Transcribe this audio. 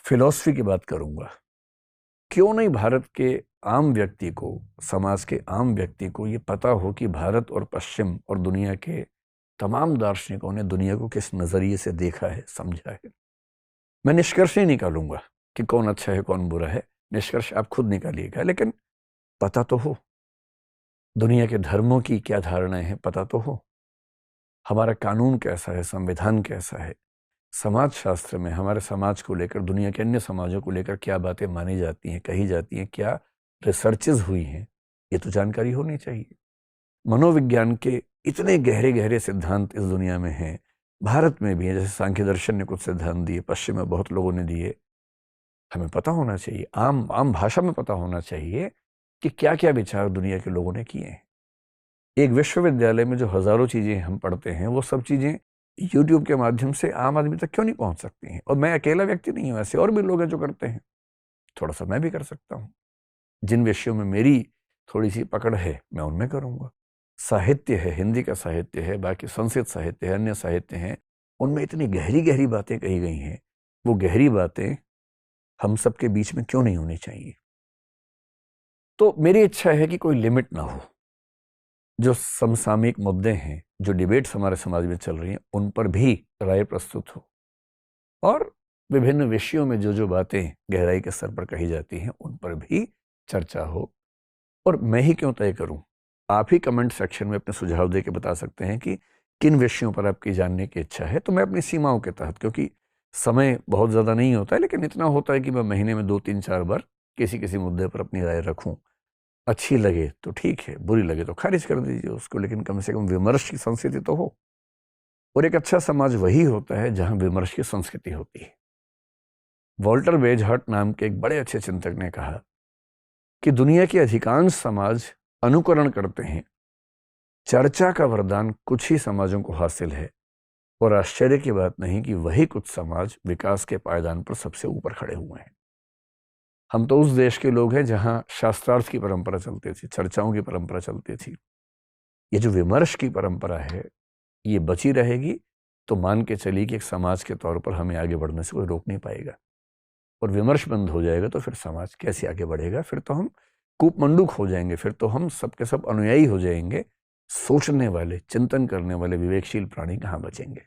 Philosophy की बात करूंगा। क्यों नहीं भारत के आम व्यक्ति को, समाज के आम व्यक्ति को ये पता हो कि भारत और पश्चिम और दुनिया के तमाम दार्शनिकों ने दुनिया को किस नजरिए से देखा है, समझा है। मैं निष्कर्ष नहीं निकालूंगा कि कौन अच्छा है कौन बुरा है, निष्कर्ष आप खुद निकालिएगा, लेकिन पता तो हो दुनिया के धर्मों की क्या धारणाएं हैं, पता तो हो हमारा कानून कैसा है, संविधान कैसा है, समाज शास्त्र में हमारे समाज को लेकर दुनिया के अन्य समाजों को लेकर क्या बातें मानी जाती हैं, कही जाती हैं, क्या रिसर्चेज हुई हैं, ये तो जानकारी होनी चाहिए। मनोविज्ञान के इतने गहरे गहरे सिद्धांत इस दुनिया में हैं, भारत में भी है। जैसे सांख्य दर्शन ने कुछ सिद्धांत दिए, पश्चिम में बहुत लोगों ने दिए। हमें पता होना चाहिए, आम आम भाषा में पता होना चाहिए कि क्या क्या विचार दुनिया के लोगों ने किए हैं। एक विश्वविद्यालय में जो हजारों चीजें हम पढ़ते हैं, वो सब चीजें यूट्यूब के माध्यम से आम आदमी तक क्यों नहीं पहुंच सकती हैं? और मैं अकेला व्यक्ति नहीं हूं, ऐसे और भी लोग हैं जो करते हैं। थोड़ा सा मैं भी कर सकता हूं। जिन विषयों में मेरी थोड़ी सी पकड़ है, मैं उनमें करूंगा। साहित्य है, हिंदी का साहित्य है, बाकी संस्कृत साहित्य है, अन्य साहित्य हैं, उनमें इतनी गहरी गहरी बातें कही गई हैं। वो गहरी बातें हम सबके बीच में क्यों नहीं होनी चाहिए? तो मेरी इच्छा है कि कोई लिमिट ना हो। जो समसामयिक मुद्दे हैं, जो डिबेट्स हमारे समाज में चल रही हैं, उन पर भी राय प्रस्तुत हो, और विभिन्न विषयों में जो जो बातें गहराई के स्तर पर कही जाती हैं, उन पर भी चर्चा हो। और मैं ही क्यों तय करूं? आप ही कमेंट सेक्शन में अपने सुझाव दे के बता सकते हैं कि किन विषयों पर आपकी जानने की इच्छा है। तो मैं अपनी सीमाओं के तहत, क्योंकि समय बहुत ज़्यादा नहीं होता है, लेकिन इतना होता है कि मैं महीने में 2 3 4 बार किसी किसी मुद्दे पर अपनी राय रखूं। अच्छी लगे तो ठीक है, बुरी लगे तो खारिज कर दीजिए उसको, लेकिन कम से कम विमर्श की संस्कृति तो हो। और एक अच्छा समाज वही होता है जहां विमर्श की संस्कृति होती है। वॉल्टर बेजहर्ट नाम के एक बड़े अच्छे चिंतक ने कहा कि दुनिया के अधिकांश समाज अनुकरण करते हैं, चर्चा का वरदान कुछ ही समाजों को हासिल है, और आश्चर्य की बात नहीं कि वही कुछ समाज विकास के पायदान पर सबसे ऊपर खड़े हुए हैं। हम तो उस देश के लोग हैं जहां शास्त्रार्थ की परंपरा चलती थी, चर्चाओं की परंपरा चलती थी। ये जो विमर्श की परंपरा है, ये बची रहेगी तो मान के चलिए कि एक समाज के तौर पर हमें आगे बढ़ने से कोई रोक नहीं पाएगा। और विमर्श बंद हो जाएगा तो फिर समाज कैसे आगे बढ़ेगा? फिर तो हम कूपमंडूक हो जाएंगे, फिर तो हम सबके सब अनुयायी हो जाएंगे। सोचने वाले, चिंतन करने वाले विवेकशील प्राणी कहाँ बचेंगे?